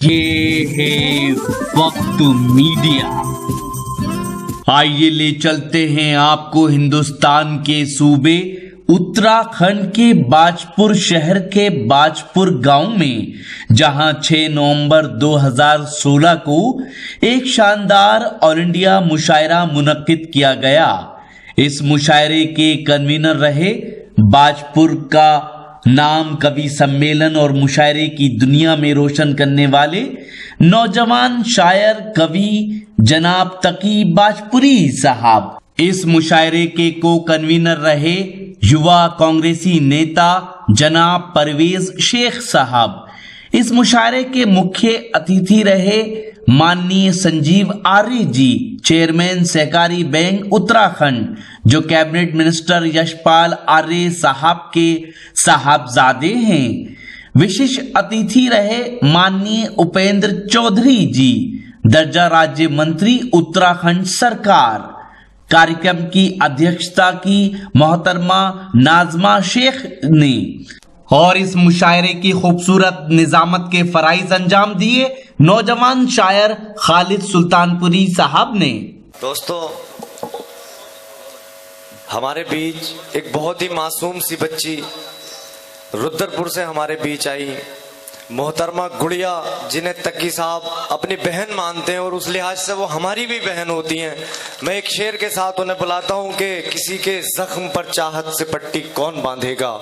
ये है वक्त मीडिया। आइए ले चलते हैं आपको हिंदुस्तान के सूबे उत्तराखंड के बाजपुर शहर के बाजपुर गांव में, जहां 6 नवंबर 2016 को एक शानदार ऑल इंडिया मुशायरा मुनक्किद किया गया। इस मुशायरे के कन्वीनर रहे बाजपुर का नाम कवि सम्मेलन और मुशायरे की दुनिया में रोशन करने वाले नौजवान शायर कवि जनाब तकी बाजपुरी साहब। इस मुशायरे के को कन्वीनर रहे युवा कांग्रेसी नेता जनाब परवेज शेख साहब। इस मुशायरे के मुख्य अतिथि रहे माननीय संजीव आर्य जी, चेयरमैन सहकारी बैंक उत्तराखंड, जो कैबिनेट मिनिस्टर यशपाल आर्य साहब के साहबजादे हैं। विशिष्ट अतिथि रहे माननीय उपेंद्र चौधरी जी, दर्जा राज्य मंत्री उत्तराखंड सरकार। कार्यक्रम की अध्यक्षता की मोहतरमा नाजमा शेख ने और इस मुशायरे की खूबसूरत निजामत के फराइज अंजाम दिए नौजवान शायर खालिद सुल्तानपुरी साहब ने। दोस्तों, हमारे बीच एक बहुत ही मासूम सी बच्ची रुद्रपुर से हमारे बीच आई, मोहतरमा गुड़िया, जिन्हें तकी साहब अपनी बहन मानते हैं और उस लिहाज से वो हमारी भी बहन होती हैं। मैं एक शेर के साथ उन्हें बुलाता हूं कि किसी के जख्म पर चाहत से पट्टी कौन बांधेगा,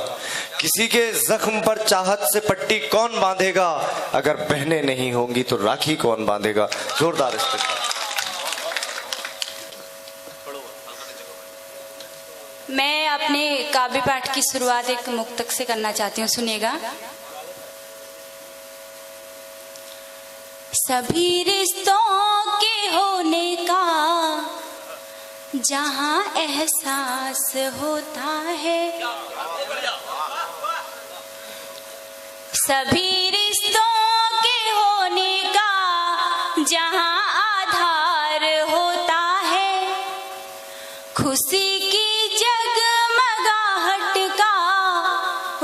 किसी के जख्म पर चाहत से पट्टी कौन बांधेगा, अगर बहनें नहीं होंगी तो राखी कौन बांधेगा। जोरदार इस्तेमाल। मैं अपने काव्य पाठ की शुरुआत एक मुक्तक से करना चाहती हूँ, सुनिएगा। सभी रिश्तों के होने का जहां एहसास होता है, सभी रिश्तों के होने का जहां आधार होता है, खुशी की जगमगाहट का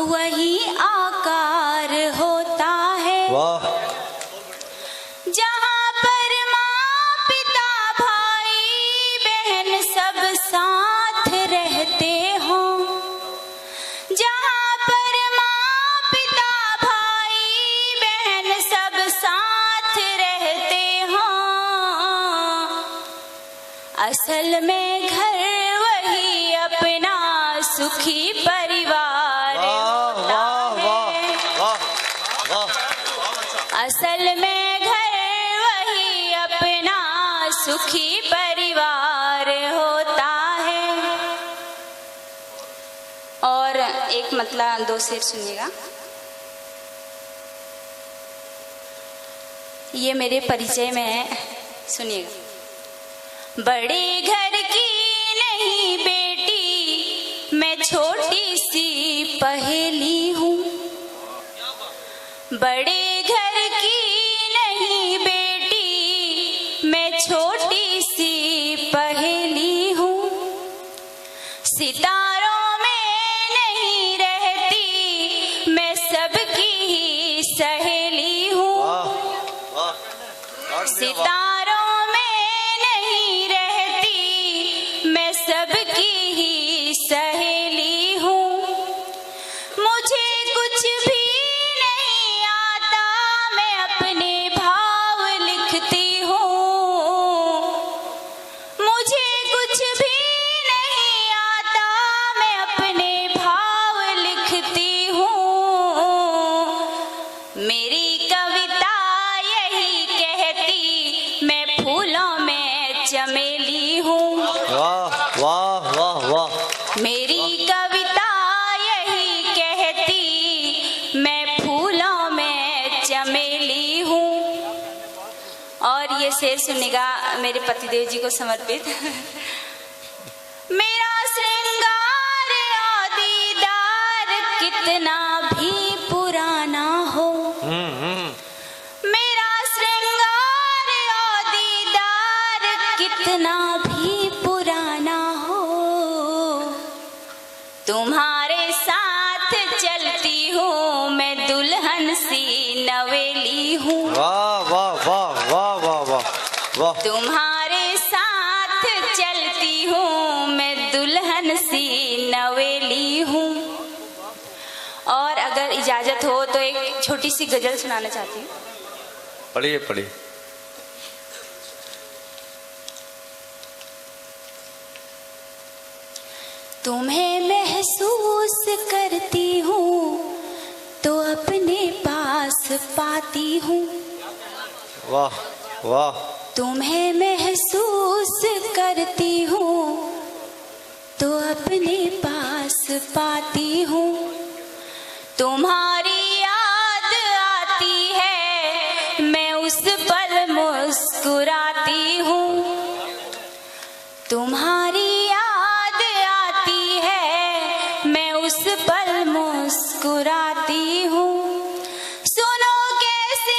वही आकार होता है। वाह। जहाँ पर माँ पिता भाई बहन सब साथ रहते हों, जहाँ पर माँ पिता भाई बहन सब साथ रहते हों, असल में घर वही अपना सुखी परिवार होता है। असल में सुखी परिवार होता है। और एक मतलब 2 शेर सुनिएगा। ये मेरे परिचय में है, सुनिएगा। बड़े घर की नहीं बेटी, मैं छोटी सी पहेली हूँ। बड़े घर की नहीं बेटी, मैं छोटी सी पहेली हूँ। सितारों में नहीं रहती, मैं सबकी ही सहेली हूँ। सितारों में नहीं रहती, मैं सबकी ही सहेली हूँ। मुझे कुछ भी नहीं आता, मैं अपने भाव लिखती हूँ। मुझे कुछ भी नहीं आता, मैं अपने भाव लिखती हूँ। मेरी कविता यही कहती, मैं फूलों में चमेली हूँ। वाह वाह वाह वाह। मेरी कविता यही कहती, मैं फूलों में चमेली हूँ। और ये शेर सुनेगा मेरे पतिदेव जी को समर्पित। मेरा श्रृंगार और दीदार कितना भी पुराना हो, मेरा श्रृंगार और दीदार कितना भी पुराना हो, तुम्हारे साथ चलती हूँ मैं दुल्हन सी नवेली हूँ। वाह वाह वाह वाह वाह वाह वाह। तुम्हारे साथ चलती हूँ मैं दुल्हन सी नवेली हूँ। और अगर इजाजत हो तो एक छोटी सी गजल सुनाना चाहती हूँ। पढ़िए पढ़िए। तुम्हें महसूस करती हूँ तो अपने पास पाती हूँ। वाह वाह। तुम्हें महसूस करती हूँ तो अपने पास पाती हूँ। तुम्हारी याद आती है मैं उस पल मुस्कुराती हूँ। तुम्हारी याद आती है मैं उस पल मुस्कुराती हूँ। सुनो कैसे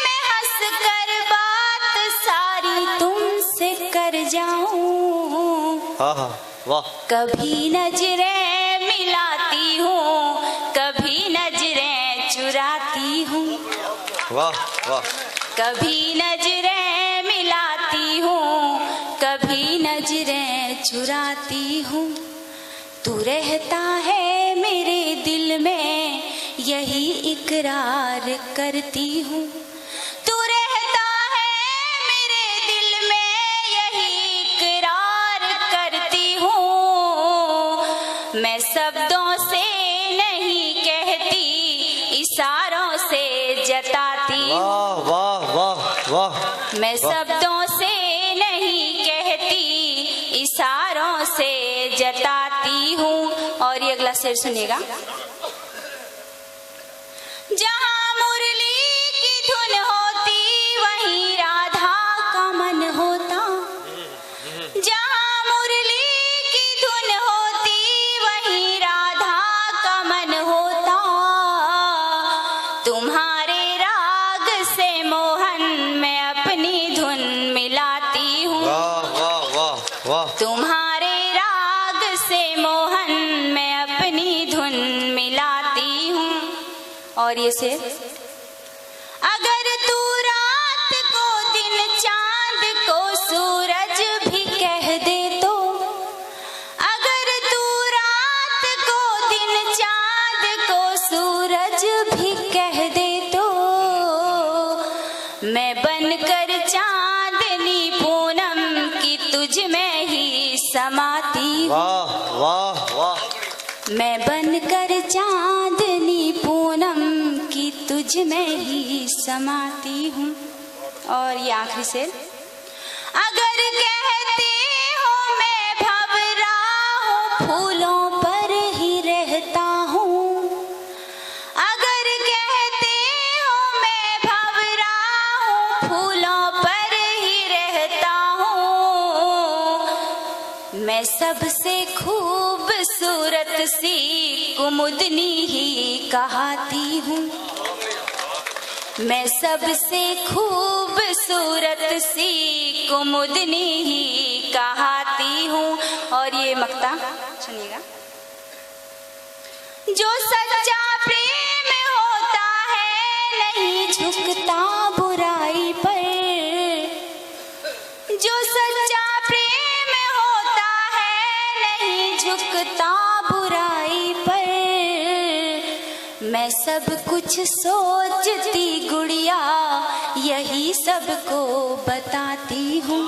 मैं हंस कर बात सारी तुमसे कर जाऊं। हाँ वाह। कभी नजरें मिलाती हूँ कभी नजरें चुराती हूँ। वाह वाह। कभी नजरें मिलाती हूँ कभी नजरें चुराती हूँ। तू रहता है मेरे दिल में यही इकरार करती हूँ। तू रहता है मेरे दिल में यही इकरार करती हूँ। मैं शब्दों से नहीं कहती इशारों से जताती हूँ। वाह वाह वाह वाह। मैं शब्दों से नहीं कहती इशारों से जताती हूँ। और ये अगला शेर सुनिएगा। जहाँ मुरली की धुन होती वहीं राधा का मन होता। जहाँ मुरली की धुन होती वहीं राधा का मन होता। तुम्हारे राग से मोहन मैं अपनी धुन मिलाती हूँ। वाह वाह वाह वाह। तुम्हारे राग से मोहन मैं अपनी धुन मिलाती हूँ। और ये से अगर तू रात को दिन चांद को सूरज भी कह दे तो। अगर तू रात को दिन चांद को सूरज भी कह दे तो। मैं बनकर चांदनी पूनम की तुझ में ही समाती हूँ। वाह वाह वाह। मैं बनकर चांदनी पूनम की तुझ में ही समाती हूँ। और ये आखिरी शेर। अगर कहते हो मैं भंवरा हूँ फूलों पर ही रहता हूँ। अगर कहते हो मैं भंवरा हूँ फूलों पर ही रहता हूँ। मैं सबसे खूबसूरत सी कुमुदनी ही कहाती हूँ। मैं सबसे खूबसूरत सी कुमुदनी ही कहाती हूँ। और ये मक्ता सुनिएगा। जो सच्चा प्रेम होता है नहीं झुकता बुराई पर। जो सच्चा प्रेम होता है नहीं झुकता बुराई पर। मैं सब कुछ सोचती गुड़िया यही सबको बताती हूँ।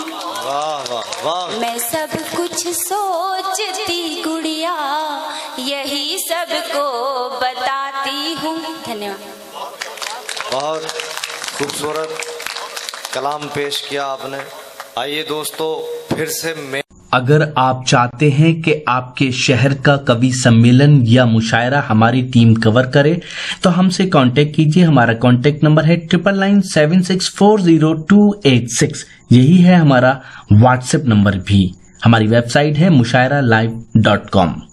वाह वाह वाह। मैं सब कुछ सोचती गुड़िया यही सबको बताती हूँ। धन्यवाद। बहुत खूबसूरत कलाम पेश किया आपने। आइए दोस्तों फिर से मैं अगर आप चाहते हैं कि आपके शहर का कवि सम्मेलन या मुशायरा हमारी टीम कवर करे तो हमसे कांटेक्ट कीजिए। हमारा कांटेक्ट नंबर है 9997640286। यही है हमारा व्हाट्सएप नंबर भी। हमारी वेबसाइट है mushairalive.com।